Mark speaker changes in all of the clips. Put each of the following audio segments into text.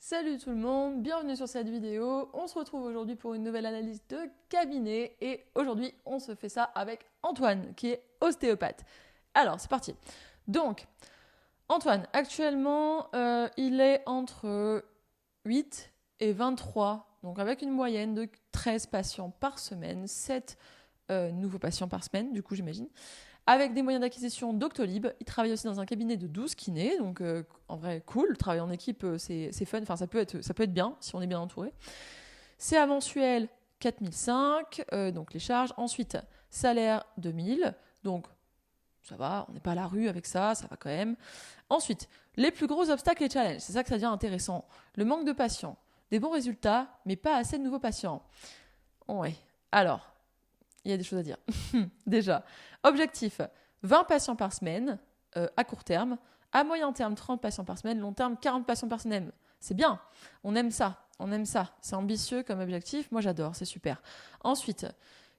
Speaker 1: Salut tout le monde, bienvenue sur cette vidéo. On se retrouve aujourd'hui pour une nouvelle analyse de cabinet et aujourd'hui on se fait ça avec Antoine qui est ostéopathe. Alors c'est parti. Donc Antoine, actuellement il est entre 8 et 23, donc avec une moyenne de 13 patients par semaine, 7 nouveaux patients par semaine du coup j'imagine. Avec des moyens d'acquisition Doctolib. Il travaille aussi dans un cabinet de 12 kinés, donc en vrai cool. Travailler en équipe, c'est fun. Enfin, ça peut être bien si on est bien entouré. C'est à mensuel 4005, donc les charges. Ensuite, salaire 2000, donc ça va, on n'est pas à la rue avec ça, ça va quand même. Ensuite, les plus gros obstacles et challenges, c'est ça que ça devient intéressant. Le manque de patients, des bons résultats, mais pas assez de nouveaux patients. Ouais, alors, il y a des choses à dire. Déjà, objectif 20 patients par semaine à court terme, à moyen terme 30 patients par semaine, long terme 40 patients par semaine. C'est bien, on aime ça, c'est ambitieux comme objectif, moi j'adore, c'est super. Ensuite,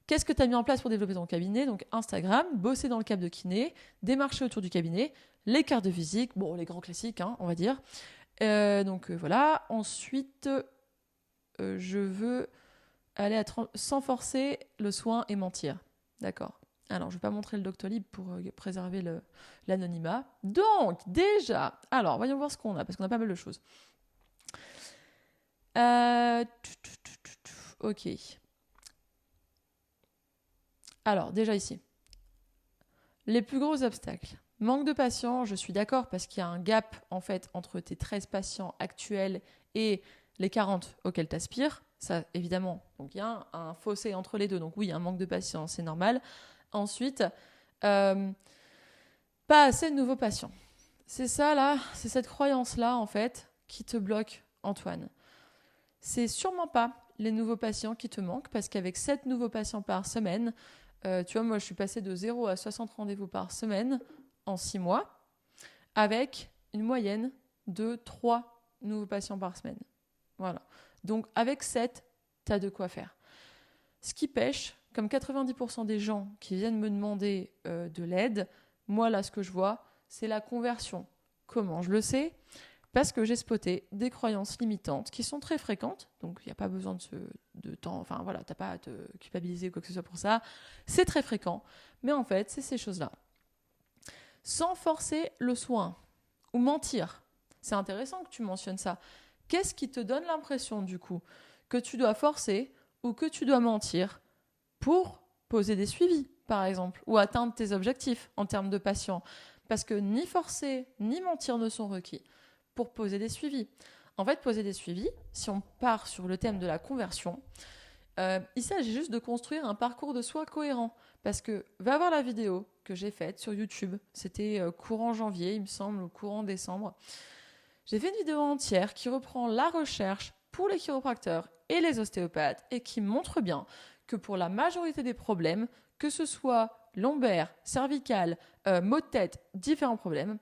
Speaker 1: qu'est-ce que tu as mis en place pour développer ton cabinet? Donc Instagram, bosser dans le cadre de kiné, démarcher autour du cabinet, les cartes de visite, bon les grands classiques on va dire. Voilà, ensuite je veux aller sans forcer le soin et mentir. D'accord. Alors, je ne vais pas montrer le Doctolib pour préserver l'anonymat. Donc, déjà, alors, voyons voir ce qu'on a, parce qu'on a pas mal de choses. Ok. Alors, déjà ici. Les plus gros obstacles. Manque de patients, je suis d'accord, parce qu'il y a un gap, en fait, entre tes 13 patients actuels et les 40 auxquels tu aspires. Ça, évidemment, donc il y a un fossé entre les deux. Donc oui, il y a un manque de patients, c'est normal. Ensuite, pas assez de nouveaux patients. C'est ça là, c'est cette croyance-là en fait qui te bloque, Antoine. C'est sûrement pas les nouveaux patients qui te manquent parce qu'avec 7 nouveaux patients par semaine, tu vois, moi je suis passée de 0 à 60 rendez-vous par semaine en 6 mois avec une moyenne de 3 nouveaux patients par semaine. Voilà. Donc avec 7, tu as de quoi faire. Ce qui pêche, comme 90% des gens qui viennent me demander de l'aide, moi là ce que je vois, c'est la conversion. Comment je le sais? Parce que j'ai spoté des croyances limitantes qui sont très fréquentes, donc il n'y a pas besoin de temps, enfin voilà, t'as pas à te culpabiliser ou quoi que ce soit pour ça, c'est très fréquent, mais en fait c'est ces choses-là. Sans forcer le soin ou mentir, c'est intéressant que tu mentionnes ça. Qu'est-ce qui te donne l'impression du coup que tu dois forcer ou que tu dois mentir pour poser des suivis, par exemple, ou atteindre tes objectifs en termes de patients? Parce que ni forcer ni mentir ne sont requis pour poser des suivis. En fait, poser des suivis, si on part sur le thème de la conversion, il s'agit juste de construire un parcours de soins cohérent. Parce que va voir la vidéo que j'ai faite sur YouTube, c'était courant janvier, il me semble, ou courant décembre. J'ai fait une vidéo entière qui reprend la recherche pour les chiropracteurs et les ostéopathes et qui montre bien que pour la majorité des problèmes, que ce soit lombaire, cervical, maux de tête, différents problèmes,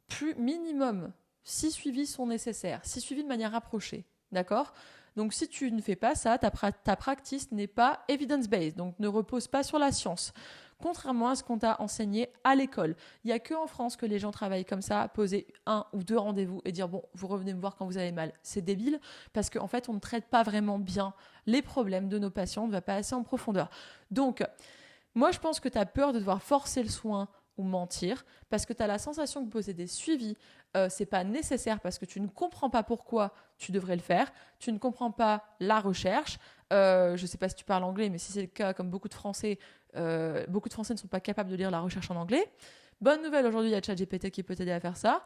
Speaker 1: plus minimum 6 suivis sont nécessaires, 6 suivis de manière rapprochée, d'accord? Donc si tu ne fais pas ça, ta practice n'est pas evidence-based, donc ne repose pas sur la science. Contrairement à ce qu'on t'a enseigné à l'école. Il n'y a qu'en France que les gens travaillent comme ça, poser 1 ou 2 rendez-vous et dire bon, vous revenez me voir quand vous avez mal. C'est débile parce qu'en fait, on ne traite pas vraiment bien les problèmes de nos patients, on ne va pas assez en profondeur. Donc, moi, je pense que tu as peur de devoir forcer le soin ou mentir parce que tu as la sensation que poser des suivis, c'est pas nécessaire parce que tu ne comprends pas pourquoi tu devrais le faire, tu ne comprends pas la recherche. Je sais pas si tu parles anglais, mais si c'est le cas, comme beaucoup de Français ne sont pas capables de lire la recherche en anglais. Bonne nouvelle, aujourd'hui, il y a ChatGPT qui peut t'aider à faire ça.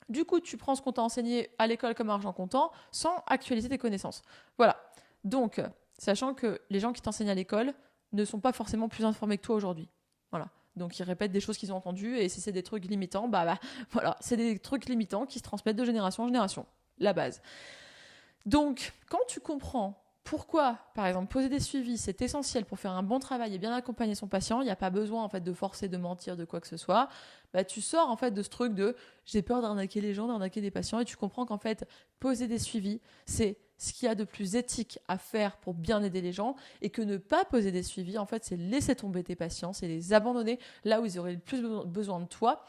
Speaker 1: Du coup, tu prends ce qu'on t'a enseigné à l'école comme argent comptant sans actualiser tes connaissances. Voilà. Donc, sachant que les gens qui t'enseignent à l'école ne sont pas forcément plus informés que toi aujourd'hui. Voilà. Donc, ils répètent des choses qu'ils ont entendues et si c'est des trucs limitants, voilà, c'est des trucs limitants qui se transmettent de génération en génération. La base. Donc, quand tu comprends pourquoi, par exemple, poser des suivis, c'est essentiel pour faire un bon travail et bien accompagner son patient, il n'y a pas besoin en fait de forcer, de mentir, de quoi que ce soit, tu sors en fait de ce truc de j'ai peur d'arnaquer les gens, d'arnaquer des patients et tu comprends qu'en fait, poser des suivis, c'est ce qu'il y a de plus éthique à faire pour bien aider les gens et que ne pas poser des suivis, en fait, c'est laisser tomber tes patients, c'est les abandonner là où ils auraient le plus besoin de toi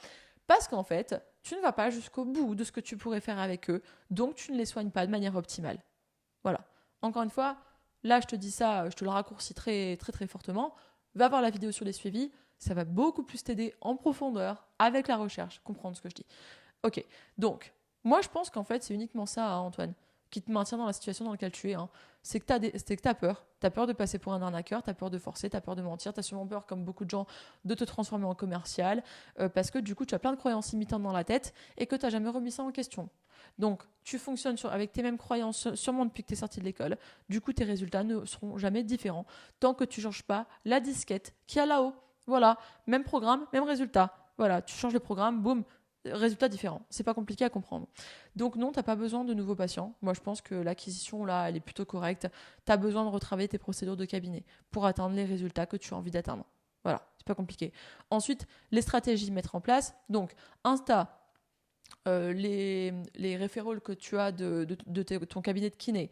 Speaker 1: parce qu'en fait, tu ne vas pas jusqu'au bout de ce que tu pourrais faire avec eux, donc tu ne les soignes pas de manière optimale. Voilà. Encore une fois, là je te dis ça, je te le raccourcis très très très fortement. Va voir la vidéo sur les suivis, ça va beaucoup plus t'aider en profondeur avec la recherche, comprendre ce que je dis. Ok, donc moi je pense qu'en fait c'est uniquement ça, hein, Antoine, qui te maintient dans la situation dans laquelle tu es. Hein. C'est que tu as peur. Tu as peur de passer pour un arnaqueur, tu as peur de forcer, tu as peur de mentir, tu as sûrement peur, comme beaucoup de gens, de te transformer en commercial parce que du coup, tu as plein de croyances limitantes dans la tête et que tu n'as jamais remis ça en question. Donc, tu fonctionnes avec tes mêmes croyances sûrement depuis que tu es sorti de l'école. Du coup, tes résultats ne seront jamais différents tant que tu ne changes pas la disquette qu'il y a là-haut. Voilà, même programme, même résultat. Voilà, tu changes le programme, boum, résultat différent. C'est pas compliqué à comprendre. Donc non, tu n'as pas besoin de nouveaux patients. Moi, je pense que l'acquisition, là, elle est plutôt correcte. Tu as besoin de retravailler tes procédures de cabinet pour atteindre les résultats que tu as envie d'atteindre. Voilà, c'est pas compliqué. Ensuite, les stratégies mettre en place. Donc, Insta, les référents que tu as de ton cabinet de kiné,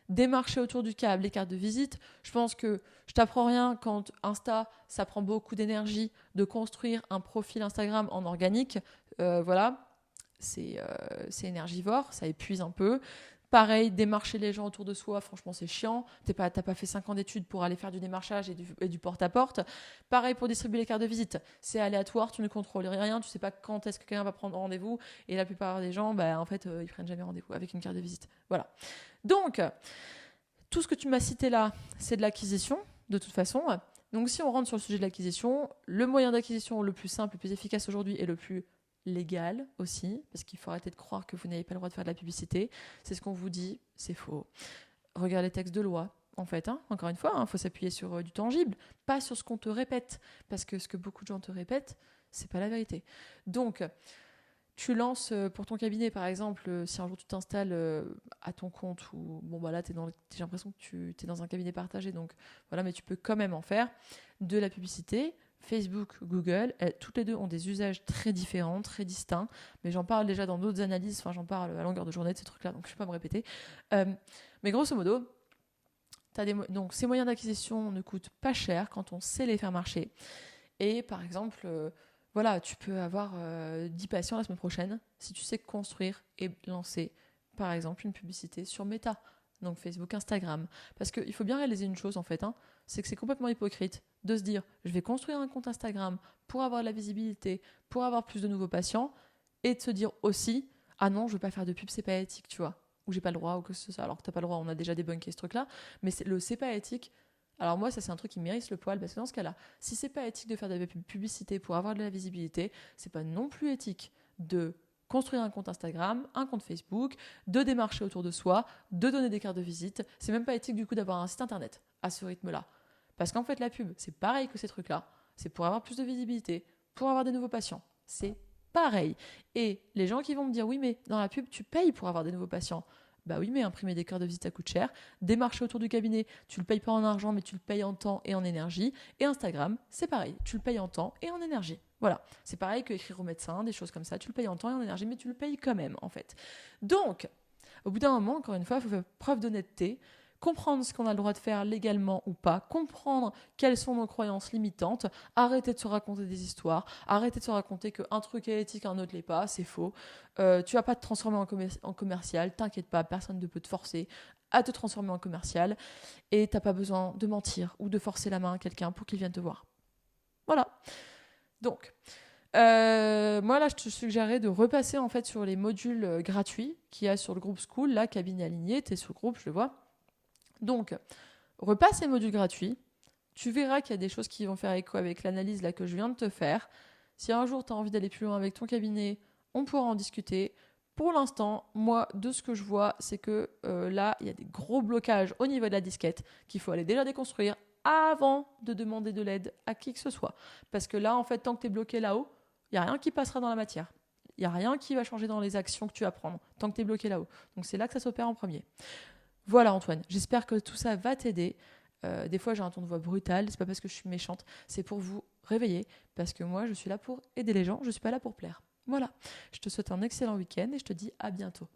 Speaker 1: démarcher autour du câble, les cartes de visite. Je pense que je t'apprends rien quand Insta, ça prend beaucoup d'énergie de construire un profil Instagram en organique. Voilà, c'est énergivore, ça épuise un peu. Pareil, démarcher les gens autour de soi, franchement, c'est chiant. T'as pas fait 5 ans d'études pour aller faire du démarchage et du porte-à-porte. Pareil pour distribuer les cartes de visite. C'est aléatoire, tu ne contrôles rien, tu sais pas quand est-ce que quelqu'un va prendre rendez-vous. Et la plupart des gens, en fait, ils prennent jamais rendez-vous avec une carte de visite. Voilà. Donc, tout ce que tu m'as cité là, c'est de l'acquisition, de toute façon. Donc, si on rentre sur le sujet de l'acquisition, le moyen d'acquisition le plus simple, le plus efficace aujourd'hui et le plus légal aussi, parce qu'il faut arrêter de croire que vous n'avez pas le droit de faire de la publicité. C'est ce qu'on vous dit, c'est faux. Regarde les textes de loi, en fait. Encore une fois, il faut s'appuyer sur du tangible, pas sur ce qu'on te répète, parce que ce que beaucoup de gens te répètent, c'est pas la vérité. Donc, tu lances pour ton cabinet, par exemple, si un jour tu t'installes à ton compte, ou là, j'ai l'impression que tu es dans un cabinet partagé, donc voilà, mais tu peux quand même en faire de la publicité. Facebook, Google, toutes les deux ont des usages très différents, très distincts, mais j'en parle déjà dans d'autres analyses, j'en parle à longueur de journée de ces trucs-là, donc je ne vais pas me répéter. Mais grosso modo, donc ces moyens d'acquisition ne coûtent pas cher quand on sait les faire marcher. Et par exemple, tu peux avoir 10 patients la semaine prochaine si tu sais construire et lancer, par exemple, une publicité sur Meta, donc Facebook, Instagram. Parce qu'il faut bien réaliser une chose en fait, c'est que c'est complètement hypocrite de se dire je vais construire un compte Instagram pour avoir de la visibilité, pour avoir plus de nouveaux patients, et de se dire aussi ah non, je veux pas faire de pub, c'est pas éthique, tu vois, ou j'ai pas le droit, ou que c'est ça. Alors que t'as pas le droit, on a déjà débunké ce truc-là, mais c'est pas éthique. Alors moi, ça c'est un truc qui mérite le poil, parce que dans ce cas-là, si c'est pas éthique de faire de la publicité pour avoir de la visibilité, c'est pas non plus éthique de construire un compte Instagram, un compte Facebook, de démarcher autour de soi, de donner des cartes de visite. C'est même pas éthique du coup d'avoir un site internet à ce rythme-là. Parce qu'en fait, la pub, c'est pareil que ces trucs-là. C'est pour avoir plus de visibilité, pour avoir des nouveaux patients. C'est pareil. Et les gens qui vont me dire, oui, mais dans la pub, tu payes pour avoir des nouveaux patients. Bah oui, mais imprimer des cartes de visite, ça coûte cher. Démarcher autour du cabinet, tu le payes pas en argent, mais tu le payes en temps et en énergie. Et Instagram, c'est pareil. Tu le payes en temps et en énergie. Voilà. C'est pareil que écrire au médecin, des choses comme ça. Tu le payes en temps et en énergie, mais tu le payes quand même, en fait. Donc, au bout d'un moment, encore une fois, il faut faire preuve d'honnêteté. Comprendre ce qu'on a le droit de faire légalement ou pas, comprendre quelles sont nos croyances limitantes, arrêter de se raconter des histoires, arrêter de se raconter qu'un truc est éthique, un autre l'est pas, c'est faux. Tu vas pas te transformer en commercial, t'inquiète pas, personne ne peut te forcer à te transformer en commercial et t'as pas besoin de mentir ou de forcer la main à quelqu'un pour qu'il vienne te voir. Voilà. Donc, moi là je te suggérerais de repasser en fait sur les modules gratuits qu'il y a sur le groupe School, là, cabinet aligné, t'es sur le groupe, je le vois. Donc, repasse ces modules gratuits. Tu verras qu'il y a des choses qui vont faire écho avec l'analyse là que je viens de te faire. Si un jour tu as envie d'aller plus loin avec ton cabinet, on pourra en discuter. Pour l'instant, moi, de ce que je vois, c'est que là, il y a des gros blocages au niveau de la disquette qu'il faut aller déjà déconstruire avant de demander de l'aide à qui que ce soit. Parce que là, en fait, tant que tu es bloqué là-haut, il n'y a rien qui passera dans la matière. Il n'y a rien qui va changer dans les actions que tu vas prendre tant que tu es bloqué là-haut. Donc, c'est là que ça s'opère en premier. Voilà Antoine, j'espère que tout ça va t'aider. Des fois j'ai un ton de voix brutal, c'est pas parce que je suis méchante, c'est pour vous réveiller, parce que moi je suis là pour aider les gens, je suis pas là pour plaire. Voilà, je te souhaite un excellent week-end et je te dis à bientôt.